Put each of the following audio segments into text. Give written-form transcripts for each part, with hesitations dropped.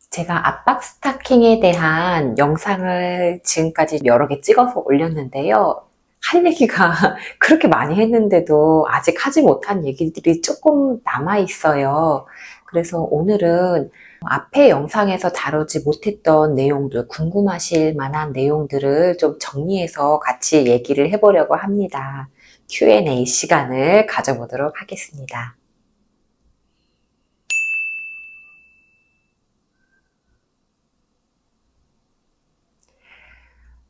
제가 압박 스타킹에 대한 영상을 지금까지 여러 개 찍어서 올렸는데요. 할 얘기가 그렇게 많이 했는데도 아직 하지 못한 얘기들이 조금 남아 있어요. 그래서 오늘은 앞에 영상에서 다루지 못했던 내용들, 궁금하실 만한 내용들을 좀 정리해서 같이 얘기를 해보려고 합니다. Q&A 시간을 가져보도록 하겠습니다.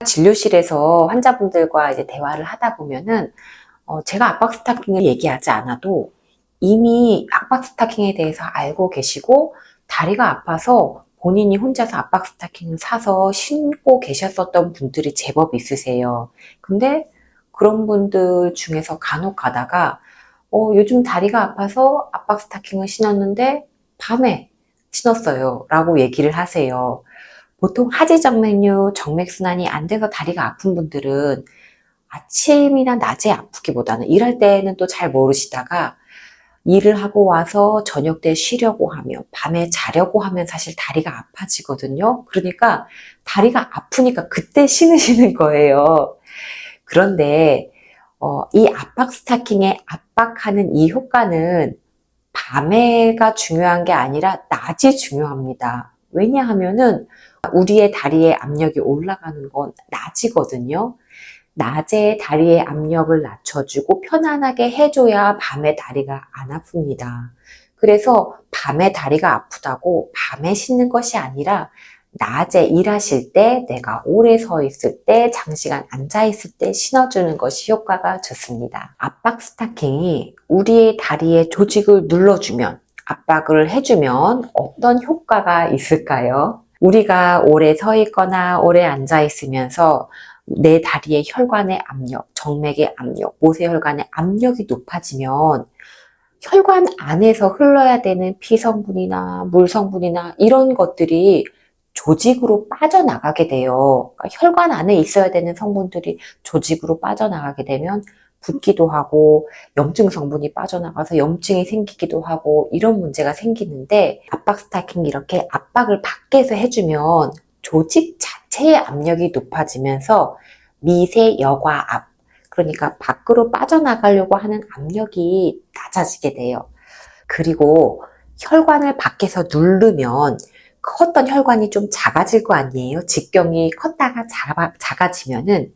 진료실에서 환자분들과 이제 대화를 하다 보면은 제가 압박 스타킹을 얘기하지 않아도 이미 압박 스타킹에 대해서 알고 계시고 다리가 아파서 본인이 혼자서 압박 스타킹을 사서 신고 계셨었던 분들이 제법 있으세요. 근데 그런 분들 중에서 간혹 가다가 요즘 다리가 아파서 압박 스타킹을 신었는데 밤에 신었어요 라고 얘기를 하세요. 보통 하지정맥류, 정맥순환이 안 돼서 다리가 아픈 분들은 아침이나 낮에 아프기보다는 일할 때는 또 잘 모르시다가 일을 하고 와서 저녁 때 쉬려고 하면 밤에 자려고 하면 사실 다리가 아파지거든요. 그러니까 다리가 아프니까 그때 신으시는 거예요. 그런데 이 압박 스타킹에 압박하는 이 효과는 밤에가 중요한 게 아니라 낮이 중요합니다. 왜냐하면은 우리의 다리에 압력이 올라가는 건 낮이거든요. 낮에 다리의 압력을 낮춰주고 편안하게 해줘야 밤에 다리가 안 아픕니다. 그래서 밤에 다리가 아프다고 밤에 신는 것이 아니라 낮에 일하실 때, 내가 오래 서 있을 때, 장시간 앉아 있을 때 신어주는 것이 효과가 좋습니다. 압박 스타킹이 우리의 다리의 조직을 눌러주면, 압박을 해주면 어떤 효과가 있을까요? 우리가 오래 서 있거나 오래 앉아 있으면서 내 다리의 혈관의 압력, 정맥의 압력, 모세혈관의 압력이 높아지면 혈관 안에서 흘러야 되는 피 성분이나 물 성분이나 이런 것들이 조직으로 빠져나가게 돼요. 그러니까 혈관 안에 있어야 되는 성분들이 조직으로 빠져나가게 되면 붓기도 하고 염증 성분이 빠져나가서 염증이 생기기도 하고 이런 문제가 생기는데, 압박 스타킹이 이렇게 압박을 밖에서 해주면 조직 자체의 압력이 높아지면서 미세 여과압, 그러니까 밖으로 빠져나가려고 하는 압력이 낮아지게 돼요. 그리고 혈관을 밖에서 누르면 컸던 혈관이 좀 작아질 거 아니에요. 직경이 컸다가 작아지면은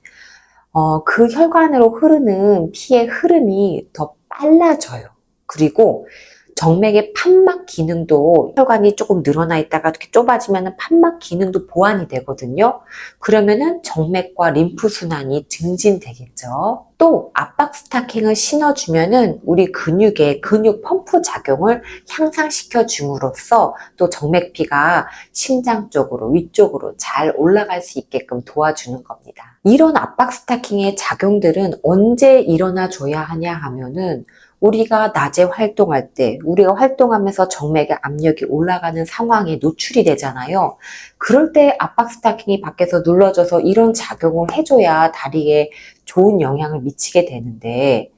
그 혈관으로 흐르는 피의 흐름이 더 빨라져요. 그리고 정맥의 판막 기능도, 혈관이 조금 늘어나 있다가 이렇게 좁아지면 판막 기능도 보완이 되거든요. 그러면은 정맥과 림프 순환이 증진되겠죠. 또 압박 스타킹을 신어주면은 우리 근육의 근육 펌프 작용을 향상시켜 줌으로써 또 정맥피가 심장 쪽으로, 위쪽으로 잘 올라갈 수 있게끔 도와주는 겁니다. 이런 압박 스타킹의 작용들은 언제 일어나 줘야 하냐 하면은 우리가 낮에 활동할 때, 우리가 활동하면서 정맥의 압력이 올라가는 상황에 노출이 되잖아요. 그럴 때 압박 스타킹이 밖에서 눌러져서 이런 작용을 해줘야 다리에 좋은 영향을 미치게 되는데,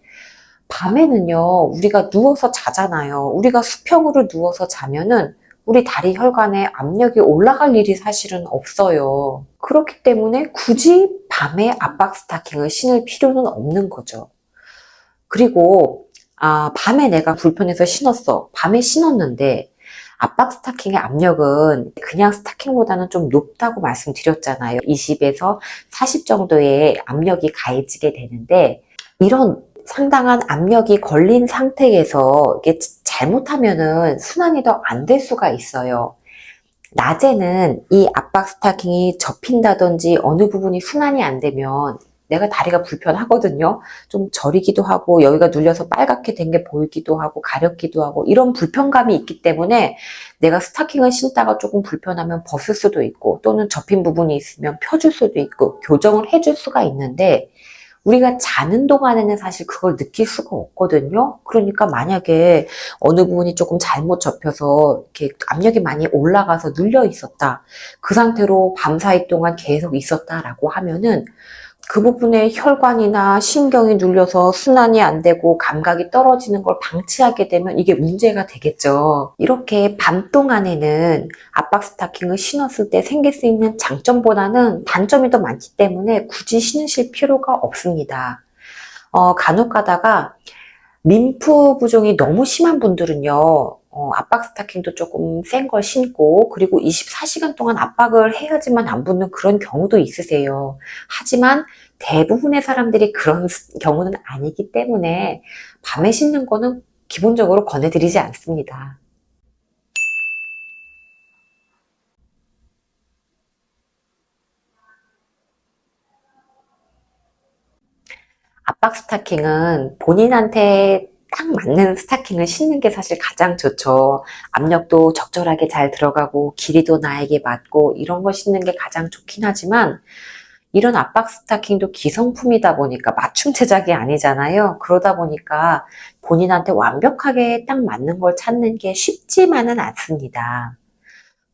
밤에는요, 우리가 누워서 자잖아요. 우리가 수평으로 누워서 자면은 우리 다리 혈관에 압력이 올라갈 일이 사실은 없어요. 그렇기 때문에 굳이 밤에 압박 스타킹을 신을 필요는 없는 거죠. 그리고 밤에 내가 불편해서 신었어. 밤에 신었는데 압박 스타킹의 압력은 그냥 스타킹보다는 좀 높다고 말씀드렸잖아요. 20에서 40 정도의 압력이 가해지게 되는데, 이런 상당한 압력이 걸린 상태에서 이게 잘못하면은 순환이 더 안 될 수가 있어요. 낮에는 이 압박 스타킹이 접힌다든지 어느 부분이 순환이 안 되면 내가 다리가 불편하거든요. 좀 저리기도 하고 여기가 눌려서 빨갛게 된 게 보이기도 하고 가렵기도 하고 이런 불편감이 있기 때문에 내가 스타킹을 신다가 조금 불편하면 벗을 수도 있고, 또는 접힌 부분이 있으면 펴줄 수도 있고 교정을 해줄 수가 있는데, 우리가 자는 동안에는 사실 그걸 느낄 수가 없거든요. 그러니까 만약에 어느 부분이 조금 잘못 접혀서 이렇게 압력이 많이 올라가서 눌려 있었다, 그 상태로 밤사이 동안 계속 있었다라고 하면은 그 부분에 혈관이나 신경이 눌려서 순환이 안 되고 감각이 떨어지는 걸 방치하게 되면 이게 문제가 되겠죠. 이렇게 밤 동안에는 압박 스타킹을 신었을 때 생길 수 있는 장점보다는 단점이 더 많기 때문에 굳이 신으실 필요가 없습니다. 간혹 가다가 림프 부종이 너무 심한 분들은요, 압박 스타킹도 조금 센 걸 신고, 그리고 24시간 동안 압박을 해야지만 안 붙는 그런 경우도 있으세요. 하지만 대부분의 사람들이 그런 경우는 아니기 때문에 밤에 신는 거는 기본적으로 권해드리지 않습니다. 압박 스타킹은 본인한테 딱 맞는 스타킹을 신는 게 사실 가장 좋죠. 압력도 적절하게 잘 들어가고 길이도 나에게 맞고 이런 거 신는 게 가장 좋긴 하지만 이런 압박 스타킹도 기성품이다 보니까 맞춤 제작이 아니잖아요. 그러다 보니까 본인한테 완벽하게 딱 맞는 걸 찾는 게 쉽지만은 않습니다.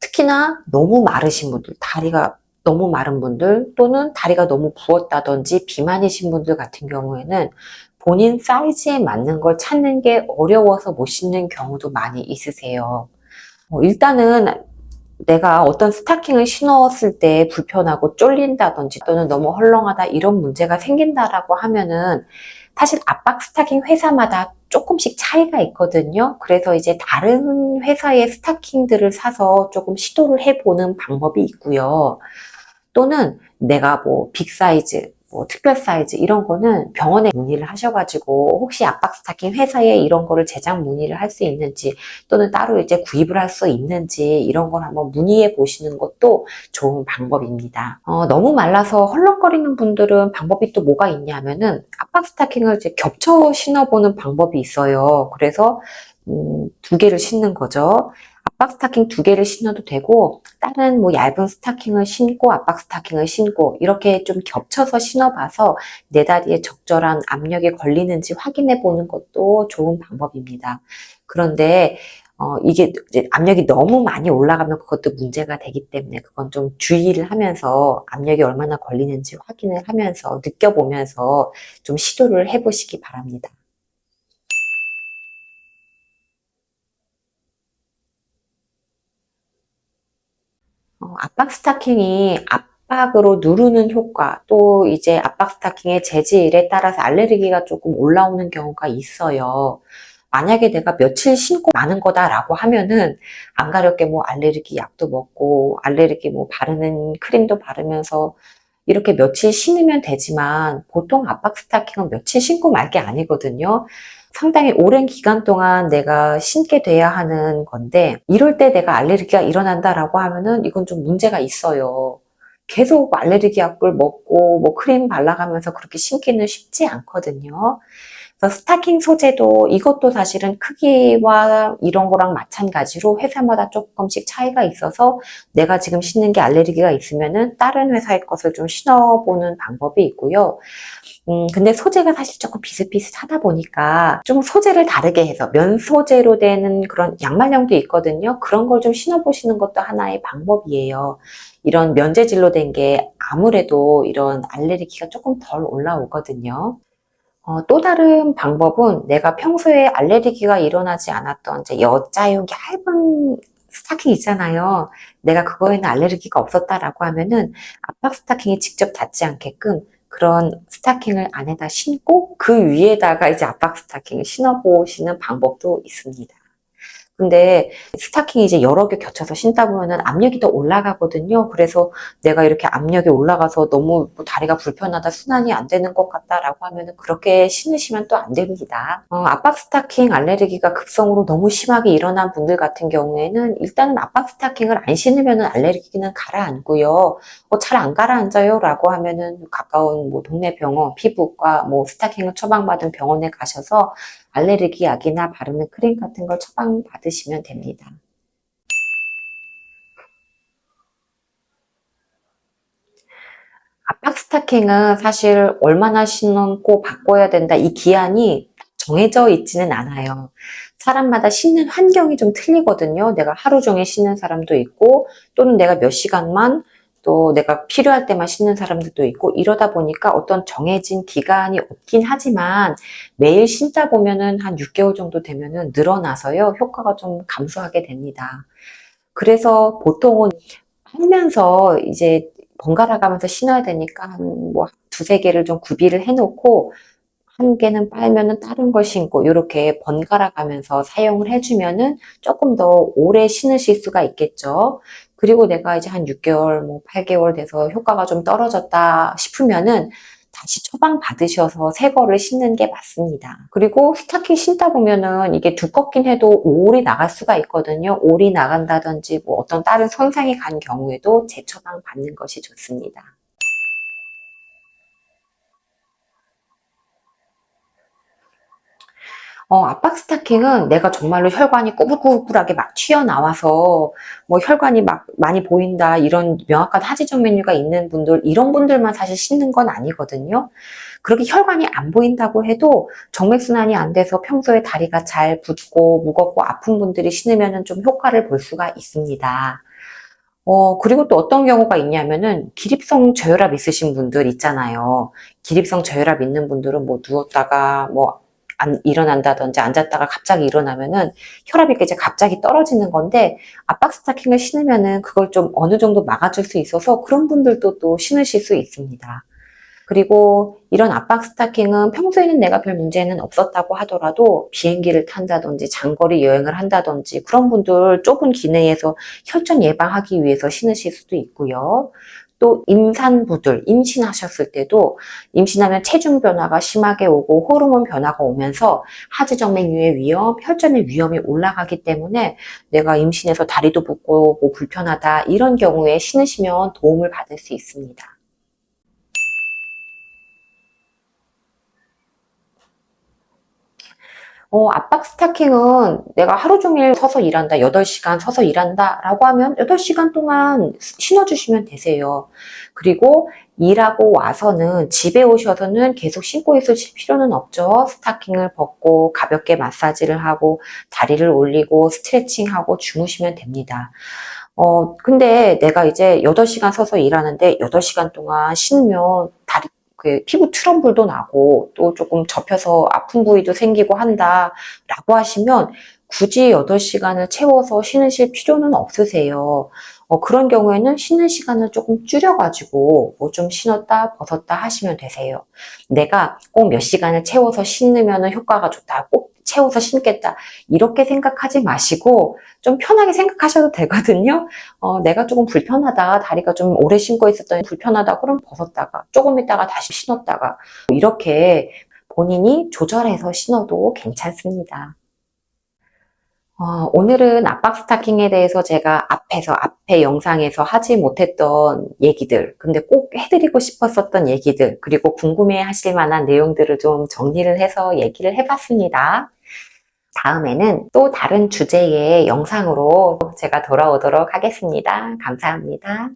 특히나 너무 마르신 분들, 다리가 너무 마른 분들 또는 다리가 너무 부었다든지 비만이신 분들 같은 경우에는 본인 사이즈에 맞는 걸 찾는 게 어려워서 못 신는 경우도 많이 있으세요. 일단은 내가 어떤 스타킹을 신었을 때 불편하고 쫄린다든지 또는 너무 헐렁하다 이런 문제가 생긴다라고 하면은 사실 압박 스타킹 회사마다 조금씩 차이가 있거든요. 그래서 이제 다른 회사의 스타킹들을 사서 조금 시도를 해보는 방법이 있고요. 또는 내가 뭐 빅 사이즈, 뭐 특별 사이즈 이런 거는 병원에 문의를 하셔가지고 혹시 압박 스타킹 회사에 이런 거를 제작 문의를 할 수 있는지 또는 따로 이제 구입을 할 수 있는지 이런 걸 한번 문의해 보시는 것도 좋은 방법입니다. 너무 말라서 헐렁거리는 분들은 방법이 또 뭐가 있냐면은 압박 스타킹을 이제 겹쳐 신어보는 방법이 있어요. 그래서 두 개를 신는 거죠. 압박 스타킹 두 개를 신어도 되고 다른 뭐 얇은 스타킹을 신고 압박 스타킹을 신고 이렇게 좀 겹쳐서 신어봐서 내 다리에 적절한 압력이 걸리는지 확인해 보는 것도 좋은 방법입니다. 그런데 이게 이제 압력이 너무 많이 올라가면 그것도 문제가 되기 때문에 그건 좀 주의를 하면서 압력이 얼마나 걸리는지 확인을 하면서 느껴보면서 좀 시도를 해보시기 바랍니다. 압박 스타킹이 압박으로 누르는 효과, 또 이제 압박 스타킹의 재질에 따라서 알레르기가 조금 올라오는 경우가 있어요. 만약에 내가 며칠 신고 마는 거다라고 하면은 안 가렵게 뭐 알레르기 약도 먹고 알레르기 뭐 바르는 크림도 바르면서 이렇게 며칠 신으면 되지만 보통 압박 스타킹은 며칠 신고 말 게 아니거든요. 상당히 오랜 기간 동안 내가 신게 돼야 하는 건데 이럴 때 내가 알레르기가 일어난다라고 하면은 이건 좀 문제가 있어요. 계속 알레르기 약을 먹고 뭐 크림 발라가면서 그렇게 신기는 쉽지 않거든요. 그래서 스타킹 소재도 이것도 사실은 크기와 이런 거랑 마찬가지로 회사마다 조금씩 차이가 있어서 내가 지금 신는 게 알레르기가 있으면은 다른 회사의 것을 좀 신어보는 방법이 있고요. 근데 소재가 사실 조금 비슷비슷하다 보니까 좀 소재를 다르게 해서 면 소재로 되는 그런 양말형도 있거든요. 그런 걸 좀 신어보시는 것도 하나의 방법이에요. 이런 면재질로 된 게 아무래도 이런 알레르기가 조금 덜 올라오거든요. 또 다른 방법은 내가 평소에 알레르기가 일어나지 않았던 이제 여자용 얇은 스타킹 있잖아요. 내가 그거에는 알레르기가 없었다라고 하면은 압박 스타킹이 직접 닿지 않게끔 그런 스타킹을 안에다 신고 그 위에다가 이제 압박 스타킹을 신어보시는 방법도 있습니다. 근데 스타킹이 이제 여러 개 겹쳐서 신다 보면은 압력이 더 올라가거든요. 그래서 내가 이렇게 압력이 올라가서 너무 뭐 다리가 불편하다, 순환이 안 되는 것 같다라고 하면은 그렇게 신으시면 또 안 됩니다. 압박 스타킹 알레르기가 급성으로 너무 심하게 일어난 분들 같은 경우에는 일단은 압박 스타킹을 안 신으면은 알레르기는 가라앉고요. 잘 안 가라앉아요 라고 하면은 가까운 뭐 동네 병원, 피부과 뭐 스타킹을 처방받은 병원에 가셔서 알레르기 약이나 바르는 크림 같은 걸 처방받으시면 됩니다. 압박 스타킹은 사실 얼마나 신고 바꿔야 된다 이 기한이 정해져 있지는 않아요. 사람마다 신는 환경이 좀 틀리거든요. 내가 하루 종일 신는 사람도 있고 또는 내가 몇 시간만 또 내가 필요할 때만 신는 사람들도 있고 이러다 보니까 어떤 정해진 기간이 없긴 하지만 매일 신다 보면은 한 6개월 정도 되면은 늘어나서요. 효과가 좀 감소하게 됩니다. 그래서 보통은 하면서 이제 번갈아 가면서 신어야 되니까 한 뭐 두세 개를 좀 구비를 해 놓고 한 개는 빨면은 다른 걸 신고 이렇게 번갈아 가면서 사용을 해주면은 조금 더 오래 신으실 수가 있겠죠. 그리고 내가 이제 한 6개월, 뭐 8개월 돼서 효과가 좀 떨어졌다 싶으면은 다시 처방 받으셔서 새 거를 신는 게 맞습니다. 그리고 스타킹 신다 보면은 이게 두껍긴 해도 올이 나갈 수가 있거든요. 올이 나간다든지 뭐 어떤 다른 손상이 간 경우에도 재처방 받는 것이 좋습니다. 압박 스타킹은 내가 정말로 혈관이 꾸불꾸불하게 막 튀어나와서 뭐 혈관이 막 많이 보인다 이런 명확한 하지적 메뉴가 있는 분들 이런 분들만 사실 신는 건 아니거든요. 그렇게 혈관이 안 보인다고 해도 정맥순환이 안 돼서 평소에 다리가 잘 붓고 무겁고 아픈 분들이 신으면 좀 효과를 볼 수가 있습니다. 그리고 또 어떤 경우가 있냐면은 기립성 저혈압 있으신 분들 있잖아요. 기립성 저혈압 있는 분들은 뭐 누웠다가 뭐 일어난다든지 앉았다가 갑자기 일어나면은 혈압이 이제 갑자기 떨어지는 건데 압박 스타킹을 신으면은 그걸 좀 어느 정도 막아줄 수 있어서 그런 분들도 또 신으실 수 있습니다. 그리고 이런 압박 스타킹은 평소에는 내가 별 문제는 없었다고 하더라도 비행기를 탄다든지 장거리 여행을 한다든지 그런 분들 좁은 기내에서 혈전 예방하기 위해서 신으실 수도 있고요. 또 임산부들, 임신하셨을 때도 임신하면 체중 변화가 심하게 오고 호르몬 변화가 오면서 하지정맥류의 위험, 혈전의 위험이 올라가기 때문에 내가 임신해서 다리도 붓고 뭐 불편하다 이런 경우에 신으시면 도움을 받을 수 있습니다. 압박 스타킹은 내가 하루 종일 서서 일한다, 8시간 서서 일한다 라고 하면 8시간 동안 신어주시면 되세요. 그리고 일하고 와서는 집에 오셔서는 계속 신고 있을 필요는 없죠. 스타킹을 벗고 가볍게 마사지를 하고 다리를 올리고 스트레칭하고 주무시면 됩니다. 근데 내가 이제 8시간 서서 일하는데 8시간 동안 신으면 다리 그 피부 트러블도 나고 또 조금 접혀서 아픈 부위도 생기고 한다라고 하시면 굳이 8시간을 채워서 신으실 필요는 없으세요. 그런 경우에는 쉬는 시간을 조금 줄여가지고 뭐 좀 신었다 벗었다 하시면 되세요. 내가 꼭 몇 시간을 채워서 신으면 효과가 좋다. 꼭 채워서 신겠다. 이렇게 생각하지 마시고 좀 편하게 생각하셔도 되거든요. 내가 조금 불편하다. 다리가 좀 오래 신고 있었더니 불편하다. 그럼 벗었다가 조금 있다가 다시 신었다가 이렇게 본인이 조절해서 신어도 괜찮습니다. 오늘은 압박 스타킹에 대해서 제가 앞에 영상에서 하지 못했던 얘기들, 근데 꼭 해드리고 싶었었던 얘기들, 그리고 궁금해 하실 만한 내용들을 좀 정리를 해서 얘기를 해봤습니다. 다음에는 또 다른 주제의 영상으로 제가 돌아오도록 하겠습니다. 감사합니다.